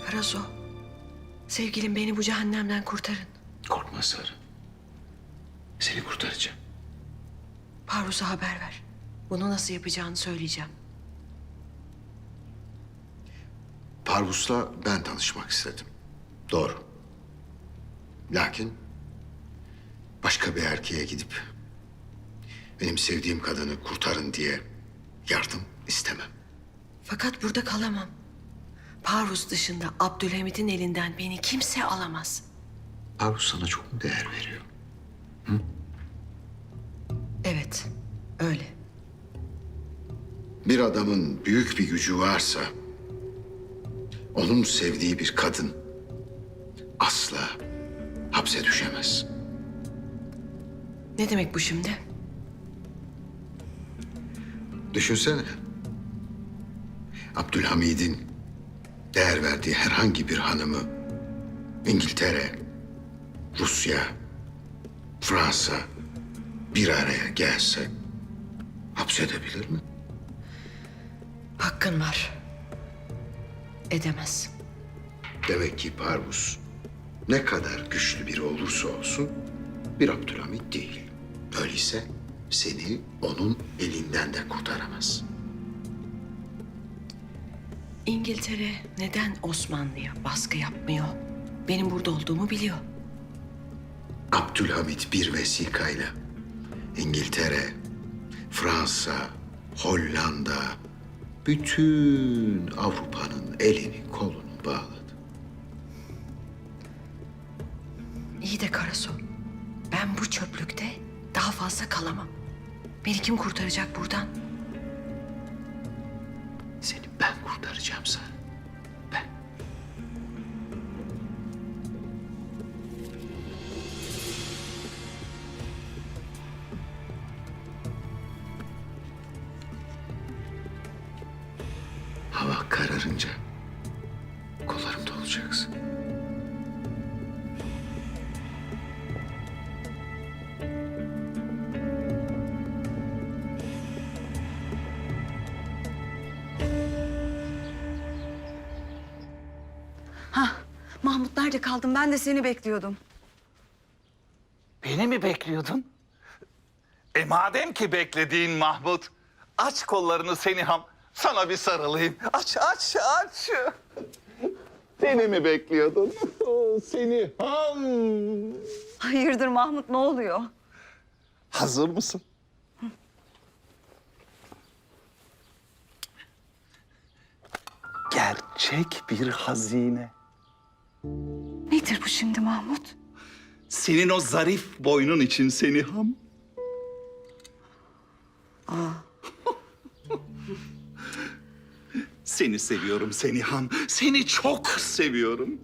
Karaso, sevgilim beni bu cehennemden kurtarın. Korkma Sarı. Seni kurtaracağım. Parvus'a haber ver. Bunu nasıl yapacağını söyleyeceğim. Parvus'la ben tanışmak istedim. Doğru. Lakin başka bir erkeğe gidip benim sevdiğim kadını kurtarın diye yardım istemem. Fakat burada kalamam. Parvus dışında Abdülhamid'in elinden beni kimse alamaz. Parvus sana çok mu değer veriyor? Evet, öyle. Bir adamın büyük bir gücü varsa onun sevdiği bir kadın asla hapse düşemez. Ne demek bu şimdi? Düşünsene. Abdülhamid'in değer verdiği herhangi bir hanımı İngiltere, Rusya, Fransa bir araya gelse hapsedebilir mi? Hakkın var. Edemez. Demek ki Parvus ne kadar güçlü biri olursa olsun bir Abdülhamid değil. Öyleyse seni onun elinden de kurtaramaz. İngiltere neden Osmanlı'ya baskı yapmıyor? Benim burada olduğumu biliyor. Abdülhamid bir vesikayla İngiltere, Fransa, Hollanda, bütün Avrupa'nın elini kolunu bağladı. İyi de Karaso, ben bu çöplükte daha fazla kalamam. Beni kim kurtaracak buradan? Seni ben kurtaracağım Sarı. Ben. Hava kararınca kollarımda olacaksın. Mahmut nerede kaldın? Ben de seni bekliyordum. Beni mi bekliyordun? Madem ki beklediğin Mahmut, aç kollarını Seniham, sana bir sarılayım. Aç, aç, aç. Beni mi bekliyordun? Seniham. Hayırdır Mahmut, ne oluyor? Hazır mısın? Gerçek bir hazine. Nedir bu şimdi Mahmut? Senin o zarif boynun için Seniham. Seni seviyorum Seniham. Seni çok seviyorum.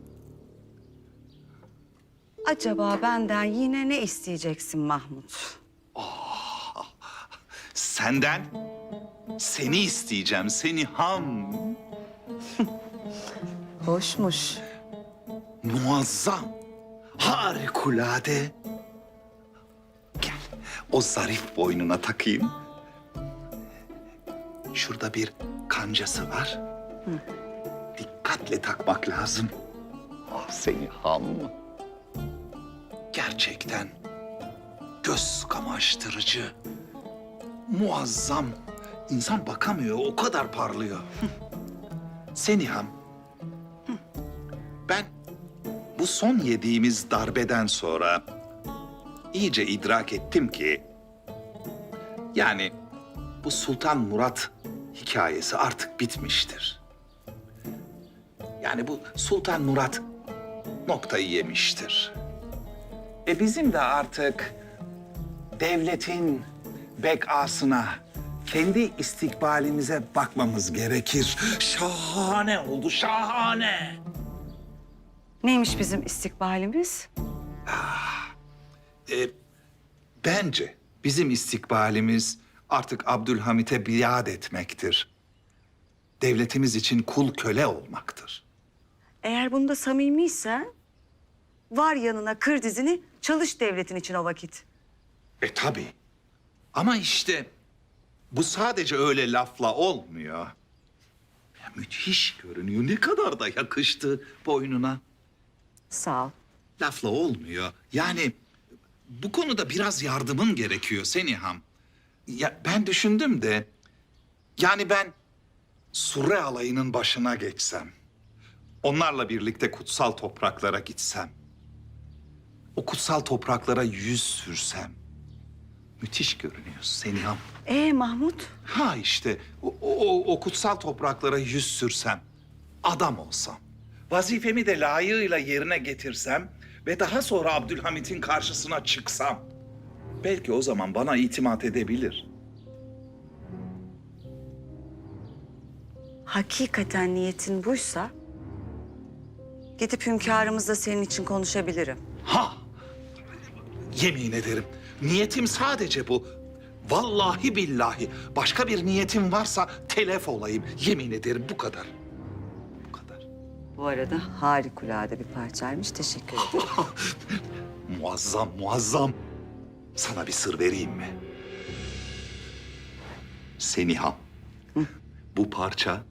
Acaba benden yine ne isteyeceksin Mahmut? Senden seni isteyeceğim Seniham. Hoşmuş. Muazzam, harikulade. Gel, o zarif boynuna takayım. Şurada bir kancası var. Dikkatle takmak lazım. Ah Seniham. Gerçekten göz kamaştırıcı, muazzam. İnsan bakamıyor, o kadar parlıyor. Seniham, ben bu son yediğimiz darbeden sonra iyice idrak ettim ki... yani bu Sultan Murat hikayesi artık bitmiştir. Yani bu Sultan Murat noktayı yemiştir. Bizim de artık devletin bekasına, kendi istikbalimize bakmamız gerekir. Şahane oldu, şahane. Neymiş bizim istikbalimiz? Bence bizim istikbalimiz artık Abdülhamit'e biat etmektir. Devletimiz için kul köle olmaktır. Eğer bunda samimiysen var yanına, kır dizini, çalış devletin için o vakit. Tabii. Ama işte bu sadece öyle lafla olmuyor. Müthiş görünüyor. Ne kadar da yakıştı boynuna. Sağ ol. Lafla olmuyor. Yani bu konuda biraz yardımın gerekiyor Seniham. Ya ben düşündüm de yani ben Surre alayının başına geçsem, onlarla birlikte kutsal topraklara gitsem, o kutsal topraklara yüz sürsem, müthiş görünüyor Seniham. Mahmut? Ha işte o kutsal topraklara yüz sürsem, adam olsam, vazifemi de layığıyla yerine getirsem ve daha sonra Abdülhamit'in karşısına çıksam, belki o zaman bana itimat edebilir. Hakikaten niyetin buysa gidip hünkârımızla senin için konuşabilirim. Ha! Yemin ederim niyetim sadece bu. Vallahi billahi başka bir niyetim varsa telef olayım. Yemin ederim bu kadar. Bu kadar. Bu arada harikulade bir parçaymış. Teşekkür ederim. Muazzam, muazzam. Sana bir sır vereyim mi? Seniham. Bu parça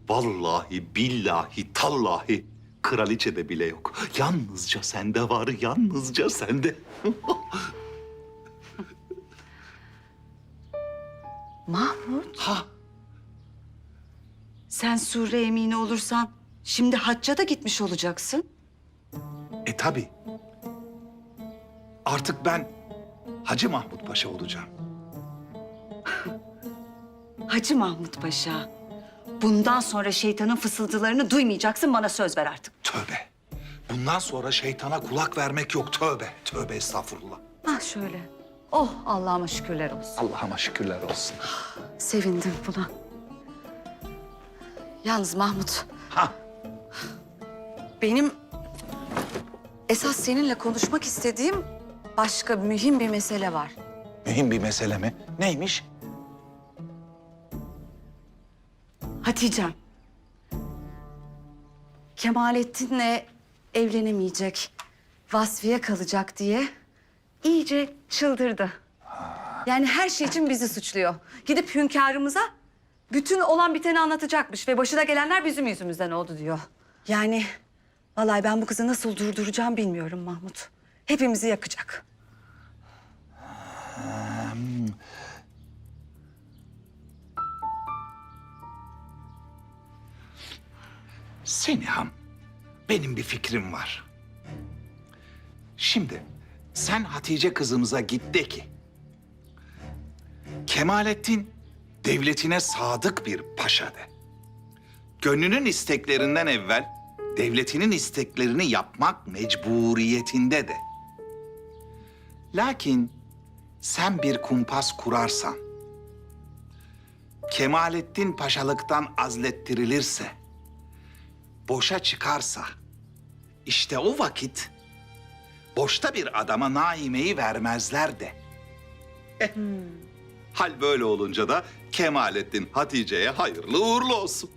vallahi billahi tallahi kraliçede bile yok. Yalnızca sende var, yalnızca sende. Mahmut, Ha, sen Surre emini olursan şimdi hacca da gitmiş olacaksın. tabii. Artık ben Hacı Mahmut Paşa olacağım. Hacı Mahmut Paşa, bundan sonra şeytanın fısıltılarını duymayacaksın, bana söz ver artık. Tövbe. Bundan sonra şeytana kulak vermek yok. Tövbe. Tövbe estağfurullah. Ah şöyle. Oh Allah'ıma şükürler olsun. Allah'ıma şükürler olsun. Sevindim buna. Yalnız Mahmut, Ha. benim esas seninle konuşmak istediğim başka mühim bir mesele var. Mühim bir mesele mi? Neymiş? Hatice'm. Kemalettin'le evlenemeyecek, Vasfiye kalacak diye iyice çıldırdı. Yani her şey için bizi suçluyor. Gidip hünkârımıza bütün olan biteni anlatacakmış ve başına gelenler bizim yüzümüzden oldu diyor. Yani vallahi ben bu kızı nasıl durduracağım bilmiyorum Mahmut. Hepimizi yakacak. Seniham, benim bir fikrim var. Şimdi sen Hatice kızımıza git de ki... Kemalettin devletine sadık bir paşa de. Gönlünün isteklerinden evvel devletinin isteklerini yapmak mecburiyetinde de. Lakin sen bir kumpas kurarsan, Kemalettin paşalıktan azlettirilirse, boşa çıkarsa, işte o vakit boşta bir adama Naime'yi vermezler de. Hal böyle olunca da Kemalettin Hatice'ye hayırlı uğurlu olsun.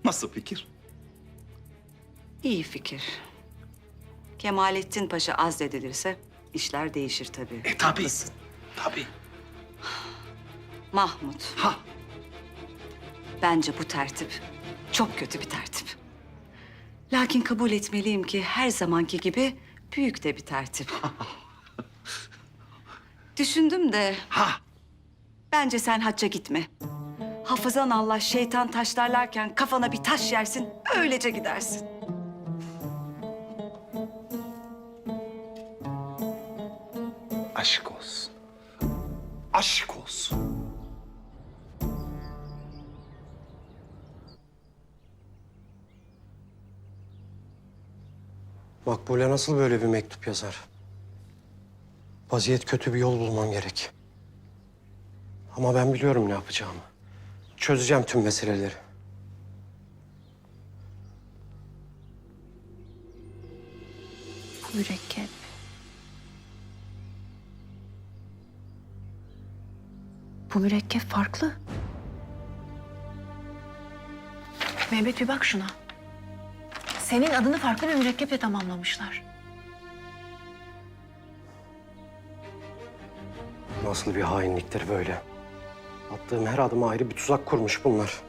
Nasıl fikir? İyi fikir. Kemalettin Paşa azledilirse işler değişir tabii. Tabii. Haklısın. Tabii. Mahmut, Ha, bence bu tertip çok kötü bir tertip. Lakin kabul etmeliyim ki her zamanki gibi büyük de bir tertip. Düşündüm de ha. bence sen hacca gitme. Hafızan Allah şeytan taşlarlarken kafana bir taş yersin, öylece gidersin. Aşk olsun. Aşk olsun. Makbule nasıl böyle bir mektup yazar? Vaziyet kötü, bir yol bulmam gerek. Ama ben biliyorum ne yapacağımı. Çözeceğim tüm meseleleri. Mürekkep. Bu mürekkep farklı. Mehmet bir bak şuna. Senin adını farklı bir mürekkeple tamamlamışlar. Nasıl bir hainliktir böyle? Attığım her adıma ayrı bir tuzak kurmuş bunlar.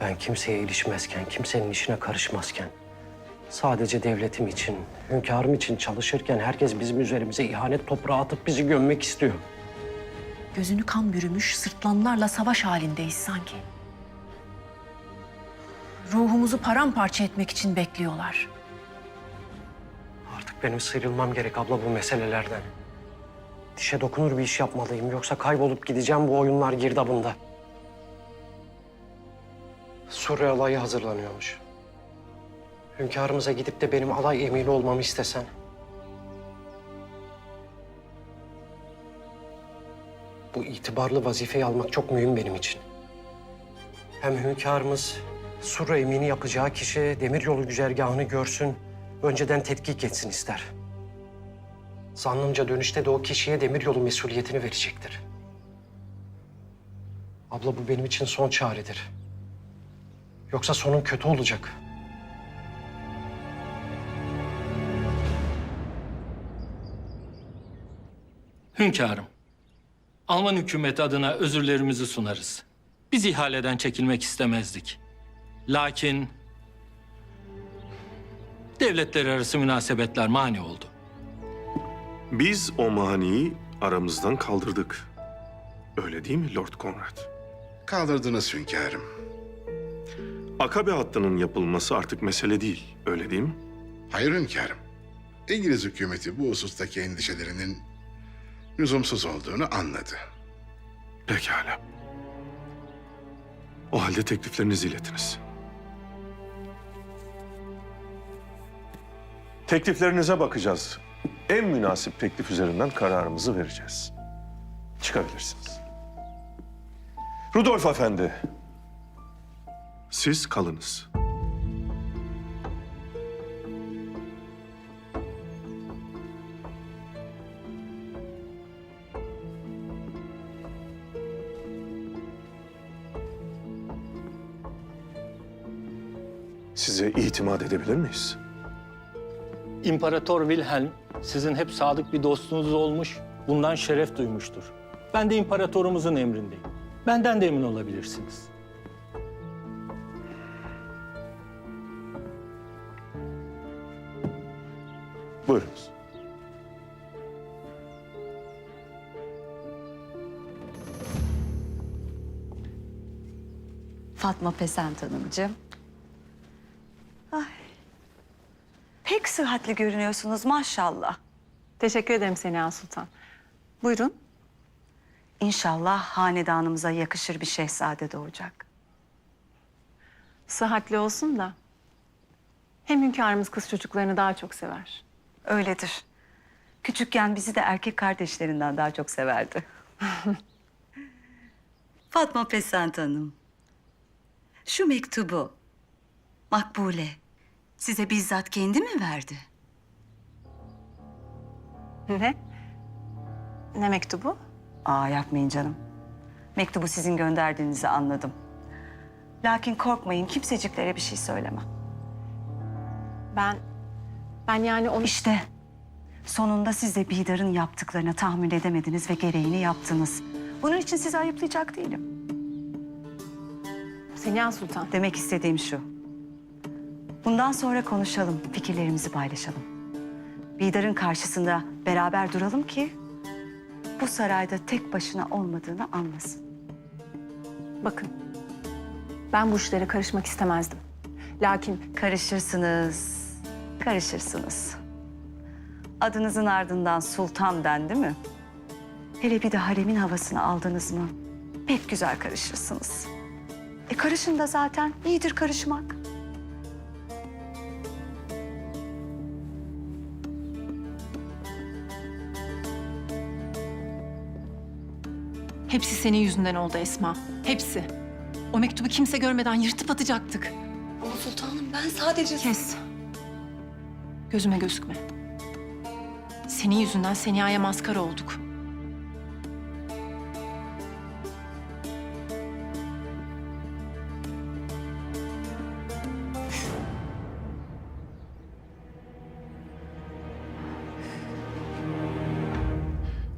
Ben kimseye ilişmezken, kimsenin işine karışmazken, sadece devletim için, hünkârım için çalışırken herkes bizim üzerimize ihanet toprağı atıp bizi gömmek istiyor. Gözünü kan bürümüş sırtlanlarla savaş halindeyiz sanki. Ruhumuzu paramparça etmek için bekliyorlar. Artık benim sıyrılmam gerek abla bu meselelerden. Dişe dokunur bir iş yapmalıyım. Yoksa kaybolup gideceğim bu oyunlar girdabında. Suriye alayı hazırlanıyormuş. Hünkârımıza gidip de benim alay emiri olmamı istesen. Bu itibarlı vazifeyi almak çok mühim benim için. Hem hünkârımız Suriye emini yapacağı kişi demiryolu güzergahını görsün, önceden tetkik etsin ister. Zannımca dönüşte de o kişiye demiryolu mesuliyetini verecektir. Abla bu benim için son çaredir. Yoksa sonun kötü olacak. Hünkârım, Alman hükümeti adına özürlerimizi sunarız. Biz ihaleden çekilmek istemezdik. Lakin devletler arası münasebetler mani oldu. Biz o maniyi aramızdan kaldırdık. Öyle değil mi Lord Conrad? Kaldırdınız hünkârım. Akabe hattının yapılması artık mesele değil, öyle değil mi? Hayır hünkârım. İngiliz hükümeti bu husustaki endişelerinin lüzumsuz olduğunu anladı. Pekala. O halde tekliflerinizi iletiniz. Tekliflerinize bakacağız. En münasip teklif üzerinden kararımızı vereceğiz. Çıkabilirsiniz. Rudolf Efendi, siz kalınız. Size itimat edebilir miyiz? İmparator Wilhelm sizin hep sadık bir dostunuz olmuş, bundan şeref duymuştur. Ben de imparatorumuzun emrindeyim. Benden de emin olabilirsiniz. Buyurunuz. Fatma Pesent Hanımcığım. Ay. Pek sıhhatli görünüyorsunuz maşallah. Teşekkür ederim Seniha Sultan. Buyurun. İnşallah hanedanımıza yakışır bir şehzade doğacak. Sıhhatli olsun da. Hem hünkârımız kız çocuklarını daha çok sever. Öyledir. Küçükken bizi de erkek kardeşlerinden daha çok severdi. Fatma Pesent Hanım. Şu mektubu Makbule size bizzat kendi mi verdi? Ne? Ne mektubu? Aa yapmayın canım. Mektubu sizin gönderdiğinizi anladım. Lakin korkmayın kimseciklere bir şey söylemem. Ben yani onu... İşte sonunda siz de Bidar'ın yaptıklarına tahammül edemediniz ve gereğini yaptınız. Bunun için sizi ayıplayacak değilim. Seniha Sultan. Demek istediğim şu. Bundan sonra konuşalım, fikirlerimizi paylaşalım. Bidar'ın karşısında beraber duralım ki bu sarayda tek başına olmadığını anlasın. Bakın. Ben bu işlere karışmak istemezdim. Lakin Karışırsınız, karışırsınız. Adınızın ardından sultan dendi mi? Hele bir de haremin havasını aldınız mı? Pek güzel karışırsınız. Karışın da zaten iyidir karışmak. Hepsi senin yüzünden oldu Esma. Hepsi. O mektubu kimse görmeden yırtıp atacaktık. Ama sultanım ben sadece... Kes. Gözüme gözükme. Senin yüzünden Seniha'ya maskara olduk.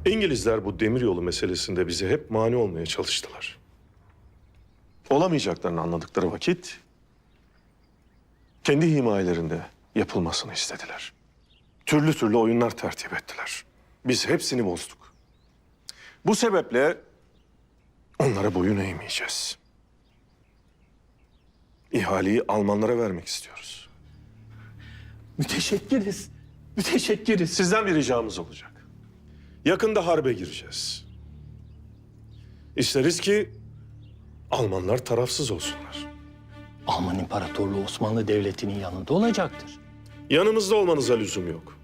İngilizler bu demiryolu meselesinde bize hep mani olmaya çalıştılar. Olamayacaklarını anladıkları vakit kendi himayelerinde yapılmasını istediler. Türlü türlü oyunlar tertip ettiler. Biz hepsini bozduk. Bu sebeple onlara boyun eğmeyeceğiz. İhaleyi Almanlara vermek istiyoruz. Müteşekkiriz. Müteşekkiriz. Sizden bir ricamız olacak. Yakında harbe gireceğiz. İsteriz ki Almanlar tarafsız olsunlar. Alman İmparatorluğu Osmanlı Devleti'nin yanında olacaktır. Yanımızda olmanıza lüzum yok.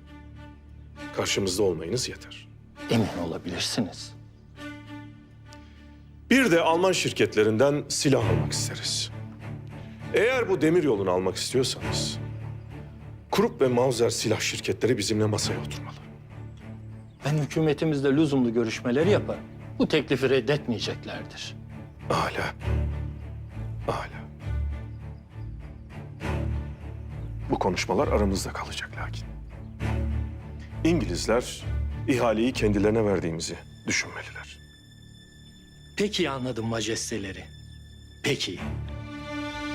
Karşımızda olmayınız yeter. Emin olabilirsiniz. Bir de Alman şirketlerinden silah almak isteriz. Eğer bu demir yolunu almak istiyorsanız, Krupp ve Mauser silah şirketleri bizimle masaya oturmalı. Ben hükümetimizle lüzumlu görüşmeleri yaparım. Bu teklifi reddetmeyeceklerdir. Âlâ. Âlâ. Bu konuşmalar aramızda kalacak lakin. İngilizler ihaleyi kendilerine verdiğimizi düşünmeliler. Peki anladım majesteleri. Peki.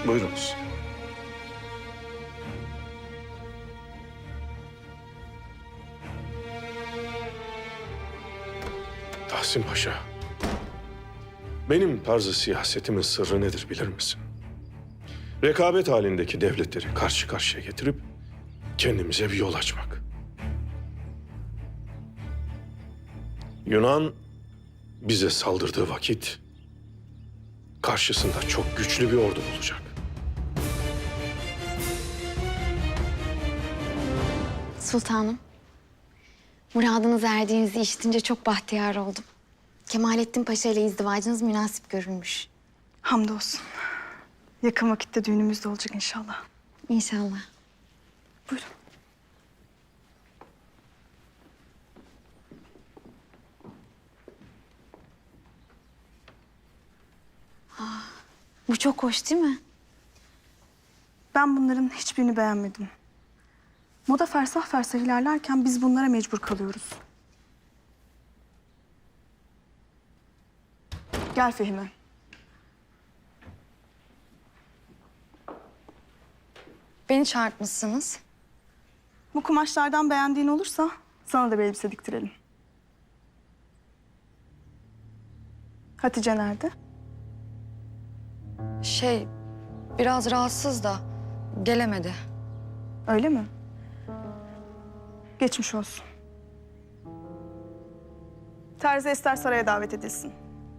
Buyurunuz. Tahsin Paşa, benim tarzı siyasetimin sırrı nedir bilir misin? Rekabet halindeki devletleri karşı karşıya getirip kendimize bir yol açmak. Yunan bize saldırdığı vakit karşısında çok güçlü bir ordu bulacak. Sultanım, muradınıza erdiğinizi işitince çok bahtiyar oldum. Kemalettin Paşa ile izdivacınız münasip görülmüş. Hamdolsun. Yakın vakitte düğünümüz de olacak inşallah. İnşallah. Buyurun. Bu çok hoş değil mi? Ben bunların hiçbirini beğenmedim. Moda fersah fersah ilerlerken biz bunlara mecbur kalıyoruz. Gel Fehmi. Beni çağırtmışsınız. Bu kumaşlardan beğendiğin olursa sana da bir elbise diktirelim. Hatice nerede? Biraz rahatsız da gelemedi. Öyle mi? Geçmiş olsun. Terzi Ester saraya davet edilsin.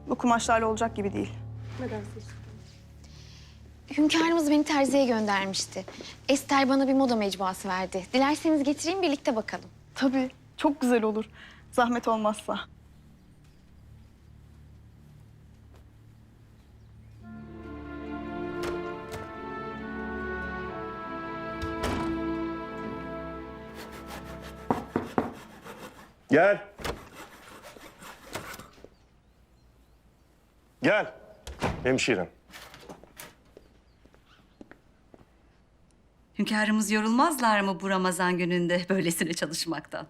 Bu kumaşlarla olacak gibi değil. Hünkârımız beni terziye göndermişti. Ester bana bir moda mecmuası verdi. Dilerseniz getireyim birlikte bakalım. Tabii, çok güzel olur. Zahmet olmazsa. Gel. Gel. Hemşirem. Hünkârımız yorulmazlar mı bu Ramazan gününde böylesine çalışmaktan?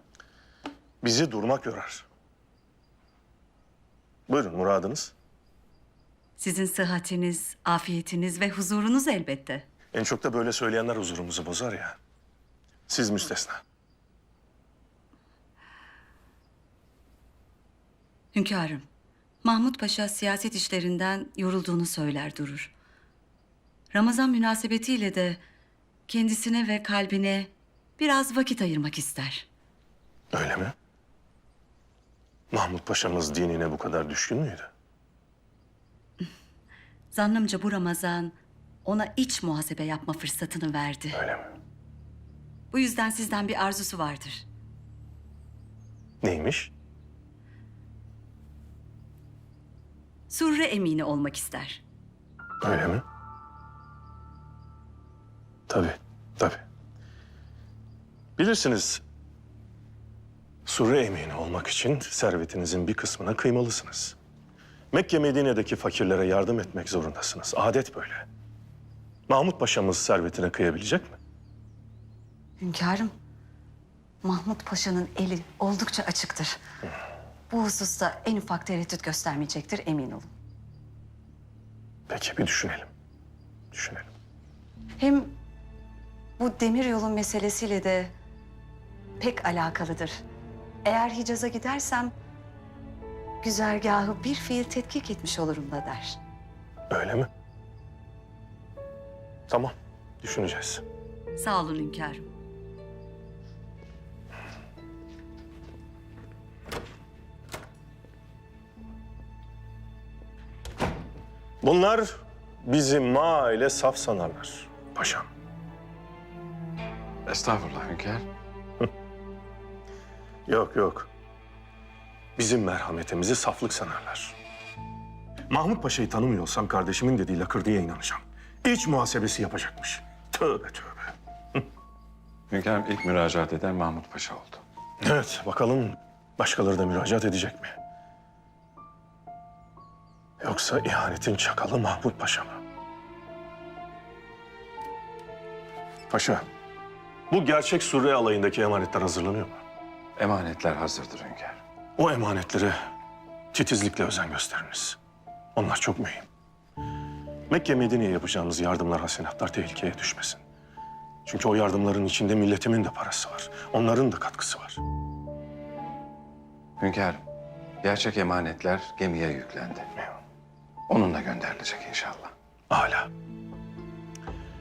Bizi durmak yorar. Buyurun muradınız. Sizin sıhhatiniz, afiyetiniz ve huzurunuz elbette. En çok da böyle söyleyenler huzurumuzu bozar ya. Siz müstesna. Hünkârım, Mahmut Paşa siyaset işlerinden yorulduğunu söyler durur. Ramazan münasebetiyle de kendisine ve kalbine biraz vakit ayırmak ister. Öyle mi? Mahmut Paşa'mız dinine bu kadar düşkün müydü? Zannımca bu Ramazan ona iç muhasebe yapma fırsatını verdi. Öyle mi? Bu yüzden sizden bir arzusu vardır. Neymiş? Surre emini olmak ister. Öyle mi? Tabii, tabii. Bilirsiniz, Surre emini olmak için servetinizin bir kısmına kıymalısınız. Mekke Medine'deki fakirlere yardım etmek zorundasınız. Adet böyle. Mahmut Paşa'mız servetine kıyabilecek mi? Hünkârım, Mahmut Paşa'nın eli oldukça açıktır. Bu hususta en ufak tereddüt göstermeyecektir, emin olun. Peki bir düşünelim. Düşünelim. Hem bu demiryolu meselesiyle de pek alakalıdır. Eğer Hicaz'a gidersem güzergahı bir fiil tetkik etmiş olurum da der. Öyle mi? Tamam, düşüneceğiz. Sağ olun hünkârım. Bunlar bizi ma ile saf sanarlar paşam. Estağfurullah hünkâr. Yok yok. Bizim merhametimizi saflık sanarlar. Mahmut Paşa'yı tanımıyor olsam kardeşimin dediği lakırdıya inanacağım. İç muhasebesi yapacakmış. Tövbe tövbe. Hünkârım ilk müracaat eden Mahmut Paşa oldu. Evet, bakalım başkaları da müracaat edecek mi? Yoksa ihanetin çakalı Mahmut Paşa mı? Paşa, bu gerçek Surre alayındaki emanetler hazırlanıyor mu? Emanetler hazırdır hünkâr. O emanetlere titizlikle özen gösteriniz. Onlar çok mühim. Mekke Medine'ye yapacağımız yardımlar, hasenatlar tehlikeye düşmesin. Çünkü o yardımların içinde milletimin de parası var. Onların da katkısı var. Hünkârım, gerçek emanetler gemiye yüklendi. Onunla gönderilecek inşallah. Âlâ.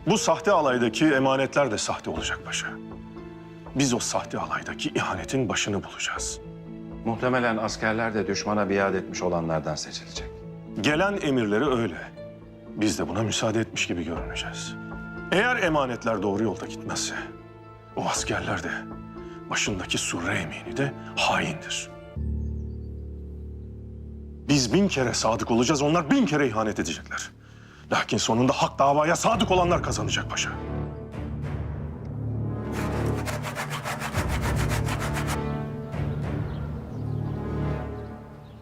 Bu sahte alaydaki emanetler de sahte olacak paşa. Biz o sahte alaydaki ihanetin başını bulacağız. Muhtemelen askerler de düşmana biat etmiş olanlardan seçilecek. Gelen emirleri öyle. Biz de buna müsaade etmiş gibi görüneceğiz. Eğer emanetler doğru yolda gitmezse, o askerler de, başındaki Surre Emini de haindir. Biz 1000 kere sadık olacağız, onlar 1000 kere ihanet edecekler. Lakin sonunda hak davaya sadık olanlar kazanacak paşa.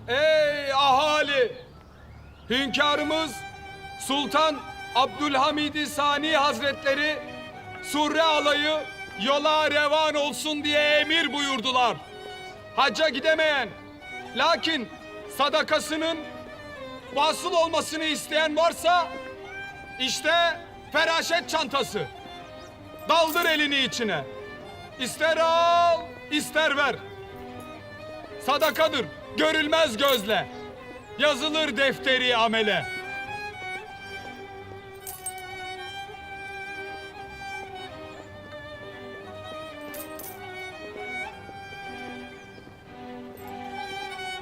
Ey ahali! Hünkârımız Sultan Abdülhamid-i Sani Hazretleri Surre alayı yola revan olsun diye emir buyurdular. Hacca gidemeyen, lakin sadakasının vasıl olmasını isteyen varsa işte feraşet çantası. Daldır elini içine. İster al, ister ver. Sadakadır, görülmez gözle. Yazılır defteri amele.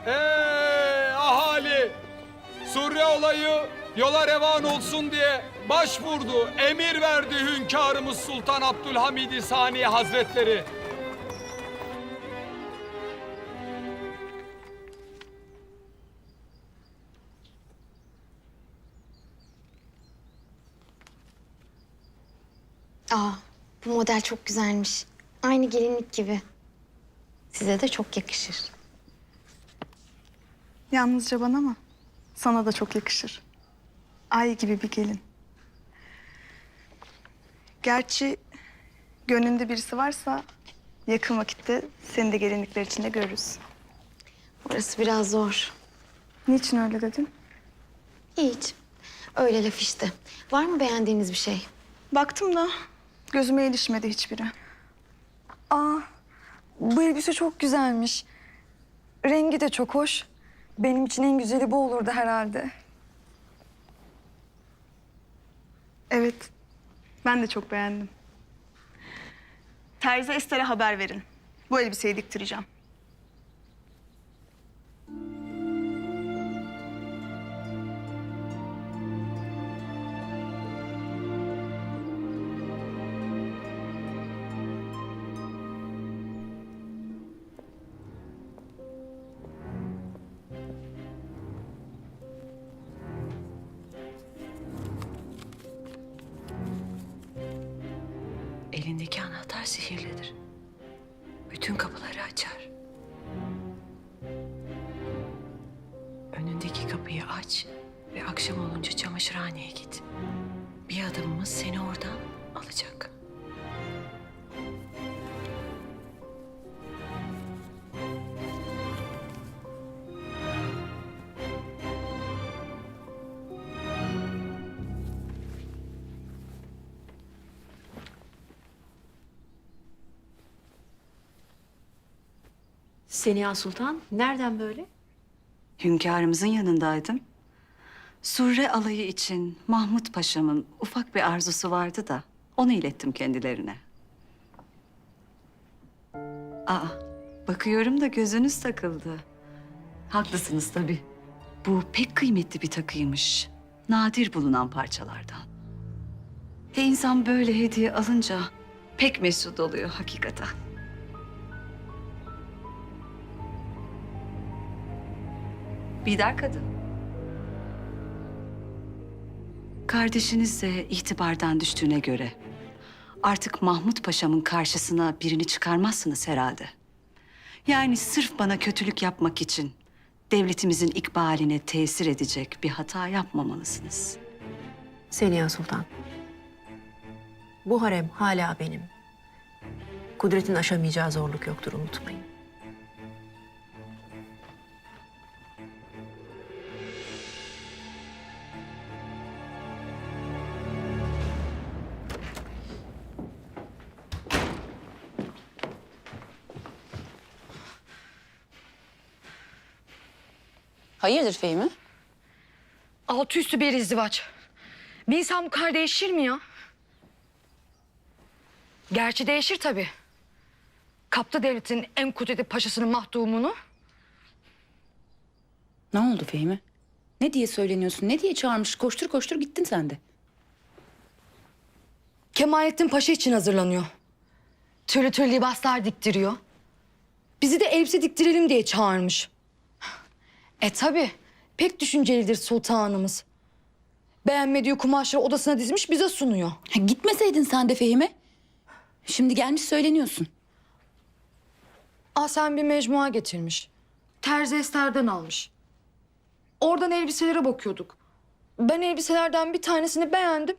Ey ahali! Surre olayı yola revan olsun diye başvurdu, emir verdi hünkârımız Sultan Abdülhamid-i Sani Hazretleri. Aa, bu model çok güzelmiş. Aynı gelinlik gibi. Size de çok yakışır. Yalnızca bana mı? Sana da çok yakışır. Ay gibi bir gelin. Gerçi gönlünde birisi varsa yakın vakitte seni de gelinlikler içinde görürüz. Orası biraz zor. Niçin öyle dedin? Hiç. Öyle laf işte. Var mı beğendiğiniz bir şey? Baktım da gözüme ilişmedi hiçbiri. Aa, bu elbise çok güzelmiş. Rengi de çok hoş. Benim için en güzeli bu olurdu herhalde. Evet, ben de çok beğendim. Terzi Ester'e haber verin. Bu elbiseyi diktireceğim. Elindeki anahtar sihirlidir. Bütün kapıları açar. Önündeki kapıyı aç ve akşam olunca çamaşırhaneye git. Bir adımımız seni oradan alacak. Seniha Sultan nereden böyle? Hünkârımızın yanındaydım. Surre alayı için Mahmut Paşa'mın ufak bir arzusu vardı da onu ilettim kendilerine. Aa, bakıyorum da gözünüz takıldı. Haklısınız tabii. Bu pek kıymetli bir takıymış. Nadir bulunan parçalardan. İnsan böyle hediye alınca pek mesut oluyor hakikaten. Bidar kadın. Kardeşiniz de itibardan düştüğüne göre artık Mahmut Paşa'mın karşısına birini çıkarmazsınız herhalde. Yani sırf bana kötülük yapmak için devletimizin ikbaline tesir edecek bir hata yapmamalısınız. Seniha Sultan. Bu harem hala benim. Kudretin aşamayacağı zorluk yoktur, unutmayın. Hayırdır Fehmi? Altı üstü bir izdivaç. Bir insan bu kadar değişir mi ya? Gerçi değişir tabii. Kaptı devletin en kudretli paşasının mahdumunu. Ne oldu Fehmi? Ne diye söyleniyorsun? Ne diye çağırmış? Koştur koştur gittin sen de. Kemalettin Paşa için hazırlanıyor. Türlü türlü libaslar diktiriyor. Bizi de elbise diktirelim diye çağırmış. Tabii. Pek düşüncelidir sultanımız. Beğenmediği kumaşları odasına dizmiş bize sunuyor. Gitmeseydin sen de Fehmi. Şimdi gelmiş söyleniyorsun. Sen bir mecmua getirmiş. Terzi Ester'den almış. Oradan elbiselere bakıyorduk. Ben elbiselerden bir tanesini beğendim.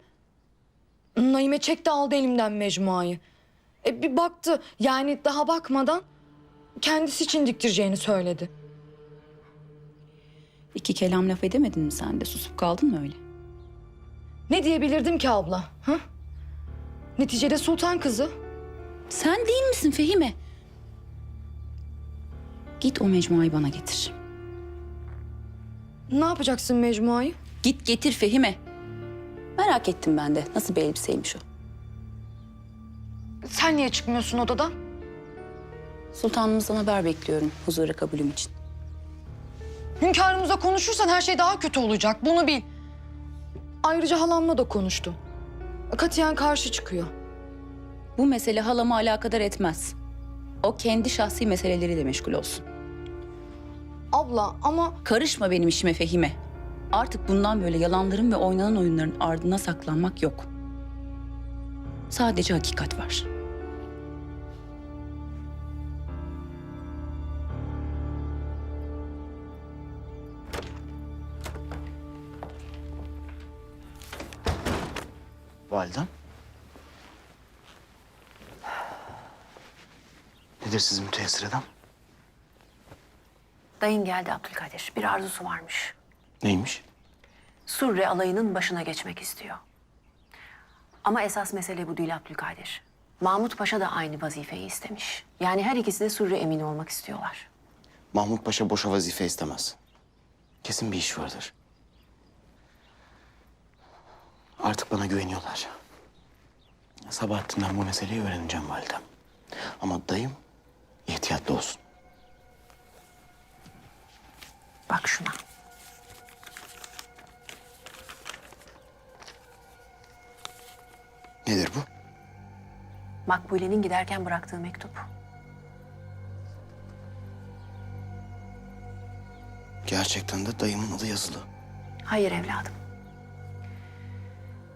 Naime çekti aldı elimden mecmuayı. Bir baktı, yani daha bakmadan kendisi için diktireceğini söyledi. İki kelam laf edemedin mi sen de? Susup kaldın mı öyle? Ne diyebilirdim ki abla? Ha? Neticede sultan kızı. Sen değil misin Fehmi? Git o mecmuayı bana getir. Ne yapacaksın mecmuayı? Git getir Fehmi. Merak ettim ben de. Nasıl bir elbiseymiş o? Sen niye çıkmıyorsun odadan? Sultanımızdan haber bekliyorum huzura kabulüm için. Hünkârımızla konuşursan her şey daha kötü olacak. Bunu bil. Ayrıca halamla da konuştum. Katiyen karşı çıkıyor. Bu mesele halamı alakadar etmez. O kendi şahsi meseleleriyle meşgul olsun. Abla ama... Karışma benim işime Fehime. Artık bundan böyle yalanların ve oynanan oyunların ardına saklanmak yok. Sadece hakikat var. Validem. Nedir sizin müteessir edem? Dayın geldi Abdülkadir. Bir arzusu varmış. Neymiş? Surre alayının başına geçmek istiyor. Ama esas mesele bu değil Abdülkadir. Mahmut Paşa da aynı vazifeyi istemiş. Yani her ikisi de Surre emini olmak istiyorlar. Mahmut Paşa boşa vazife istemez. Kesin bir iş vardır. Artık bana güveniyorlar. Sabahattin'den bu meseleyi öğreneceğim validem. Ama dayım ihtiyatlı olsun. Bak şuna. Nedir bu? Makbule'nin giderken bıraktığı mektup. Gerçekten de dayımın adı yazılı. Hayır evladım.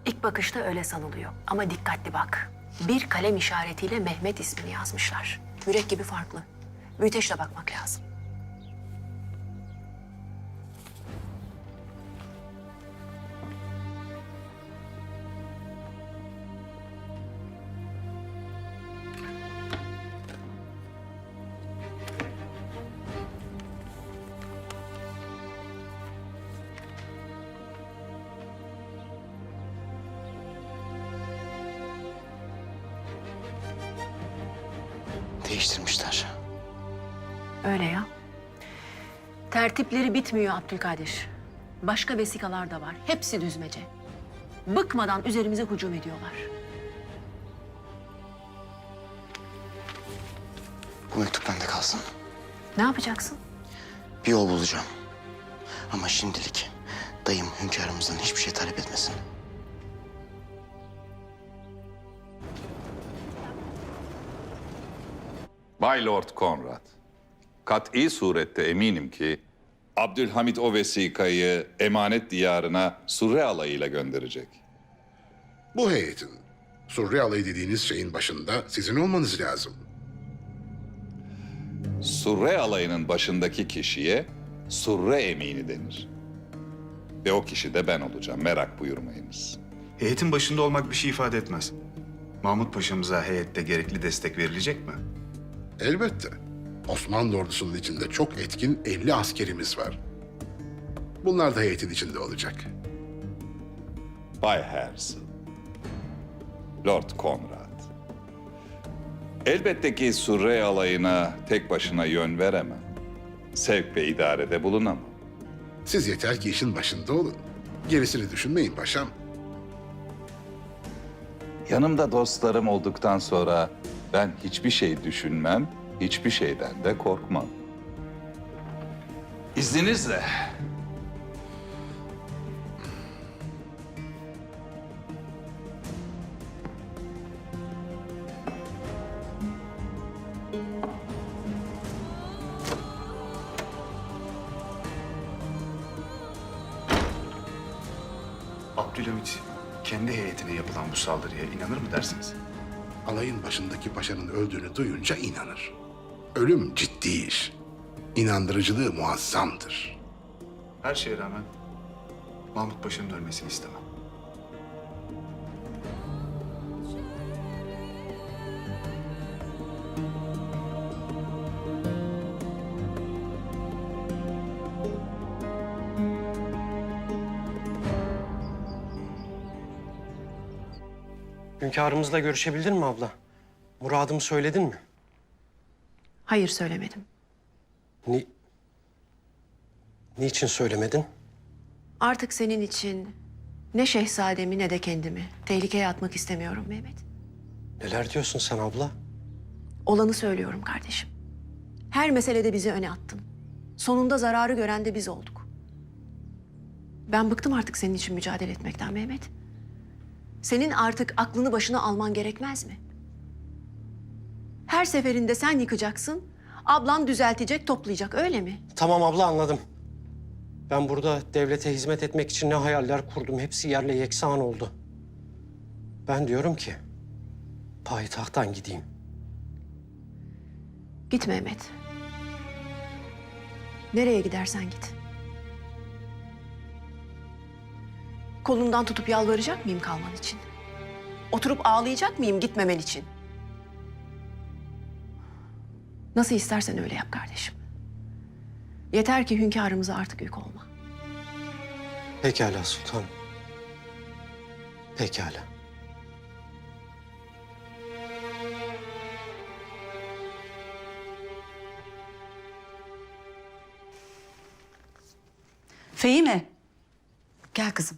İlk bakışta öyle sanılıyor. Ama dikkatli bak. Bir kalem işaretiyle Mehmet ismini yazmışlar. Mürekkebi farklı. Büyüteçle bakmak lazım. Değiştirmişler. Öyle ya. Tertipleri bitmiyor Abdülkadir. Başka vesikalar da var. Hepsi düzmece. Bıkmadan üzerimize hücum ediyorlar. Bu mektup bende kalsın. Ne yapacaksın? Bir yol bulacağım. Ama şimdilik dayım hünkârımızdan hiçbir şey talep etmesin. Bay Lord Conrad, kat'i surette eminim ki Abdülhamit o vesikayı emanet diyarına Surre alayıyla gönderecek. Bu heyetin Surre alayı dediğiniz şeyin başında sizin olmanız lazım. Surre alayının başındaki kişiye Surre emini denir. Ve o kişi de ben olacağım, merak buyurmayınız. Heyetin başında olmak bir şey ifade etmez. Mahmut Paşa'mıza heyette gerekli destek verilecek mi? Elbette. Osmanlı ordusunun içinde çok etkin 50 askerimiz var. Bunlar da heyetin içinde olacak. Bay Herzl, Lord Conrad. Elbette ki Surre alayına tek başına yön veremem. Sevk ve idarede bulunamam. Siz yeter ki işin başında olun. Gerisini düşünmeyin paşam. Yanımda dostlarım olduktan sonra ben hiçbir şey düşünmem, hiçbir şeyden de korkmam. İzninizle. Abdülhamit kendi heyetine yapılan bu saldırıya inanır mı dersiniz? Alayın başındaki paşanın öldüğünü duyunca inanır. Ölüm ciddi iş. İnandırıcılığı muazzamdır. Her şeye rağmen Mahmut Paşa'nın ölmesini istemem. Hünkârımızla görüşebildin mi abla? Muradımı söyledin mi? Hayır, söylemedim. Niçin söylemedin? Artık senin için ne şehzademi ne de kendimi tehlikeye atmak istemiyorum Mehmet. Neler diyorsun sen abla? Olanı söylüyorum kardeşim. Her meselede bizi öne attın. Sonunda zararı gören de biz olduk. Ben bıktım artık senin için mücadele etmekten Mehmet. Senin artık aklını başına alman gerekmez mi? Her seferinde sen yıkacaksın, ablan düzeltecek, toplayacak, öyle mi? Tamam abla, anladım. Ben burada devlete hizmet etmek için ne hayaller kurdum. Hepsi yerle yeksan oldu. Ben diyorum ki payitahttan gideyim. Git Mehmet. Nereye gidersen git. Kolundan tutup yalvaracak mıyım kalman için? Oturup ağlayacak mıyım gitmemen için? Nasıl istersen öyle yap kardeşim. Yeter ki hünkârımıza artık yük olma. Pekala sultanım. Pekala. Fehime. Gel kızım.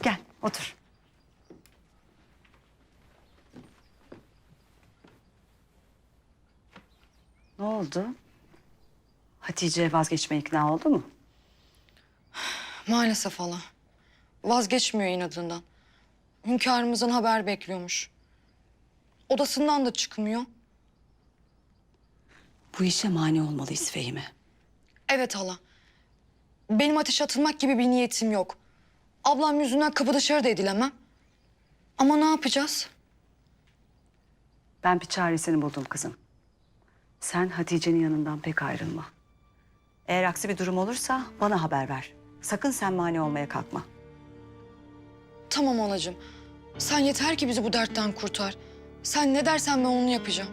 Gel, otur. Ne oldu? Hatice vazgeçmeye ikna oldu mu? Maalesef hala. Vazgeçmiyor inadından. Hünkârımızdan haber bekliyormuş. Odasından da çıkmıyor. Bu işe mani olmalıyız Fehime. Evet hala. Benim ateşe atılmak gibi bir niyetim yok. Ablam yüzünden kapı dışarı da edilemem. Ama ne yapacağız? Ben bir çaresini buldum kızım. Sen Hatice'nin yanından pek ayrılma. Eğer aksi bir durum olursa bana haber ver. Sakın sen mani olmaya kalkma. Tamam anacığım. Sen yeter ki bizi bu dertten kurtar. Sen ne dersen ben onu yapacağım.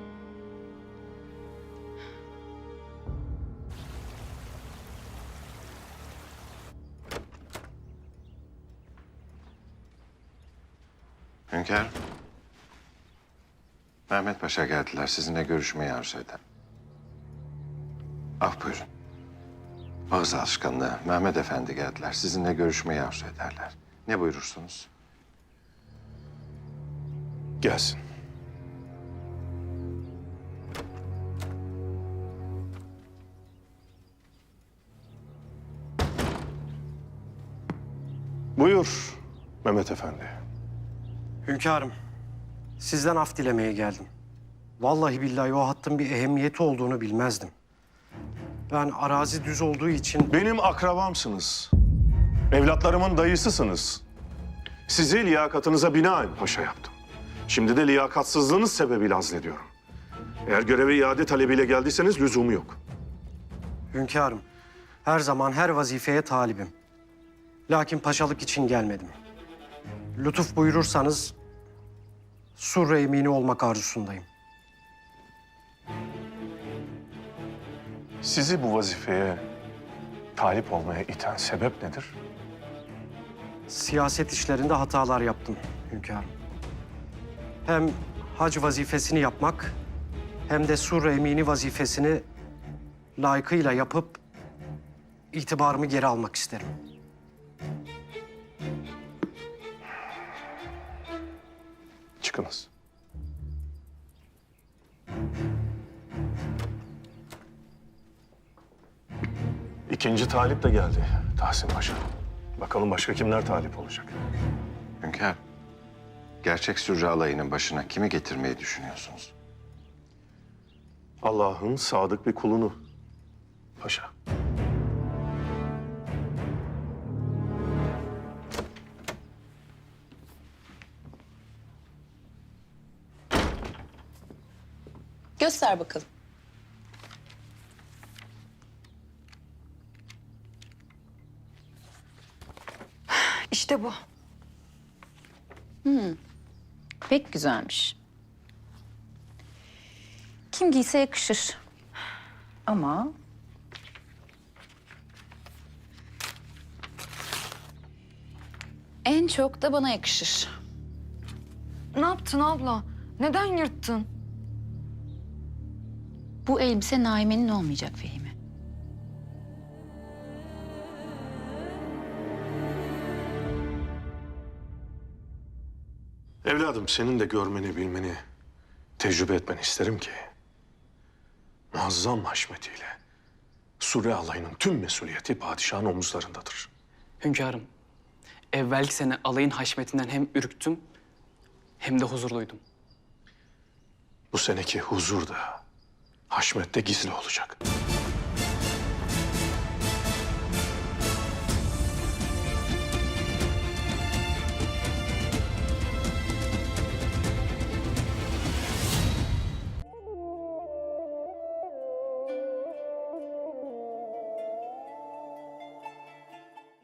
Hünkârım. Mehmet Paşa geldiler. Sizinle görüşmeyi arzu eder. Af buyurun. Ağız alışkanlığı. Mehmet Efendi geldiler. Sizinle görüşmeyi arzu ederler. Ne buyurursunuz? Gelsin. Buyur Mehmet Efendi. Hünkârım, sizden af dilemeye geldim. Vallahi billahi o hattın bir ehemmiyeti olduğunu bilmezdim. Ben arazi düz olduğu için... Benim akrabamsınız. Evlatlarımın dayısısınız. Sizi liyakatınıza binaen paşa yaptım. Şimdi de liyakatsızlığınız sebebiyle azlediyorum. Eğer göreve iade talebiyle geldiyseniz lüzumu yok. Hünkârım, her zaman her vazifeye talibim. Lakin paşalık için gelmedim. Lütuf buyurursanız Surre emini olmak arzusundayım. Sizi bu vazifeye talip olmaya iten sebep nedir? Siyaset işlerinde hatalar yaptım hünkârım. Hem hac vazifesini yapmak hem de Surre emini vazifesini layıkıyla yapıp itibarımı geri almak isterim. Çıkınız. İkinci talip de geldi Tahsin Paşa. Bakalım başka kimler talip olacak? Hünkârım. Gerçek Sürre alayının başına kimi getirmeyi düşünüyorsunuz? Allah'ın sadık bir kulunu paşa. Göster bakalım. İşte bu. Pek güzelmiş. Kim giyse yakışır. Ama en çok da bana yakışır. Ne yaptın abla? Neden yırttın? Bu elbise Naime'nin olmayacak Fehmi. Evladım senin de görmeni, bilmeni, tecrübe etmeni isterim ki... ...muazzam haşmetiyle Surre alayının tüm mesuliyeti padişahın omuzlarındadır. Hünkârım, evvelki sene alayın haşmetinden hem ürktüm hem de huzurluydum. Bu seneki huzur da, haşmet de gizli olacak.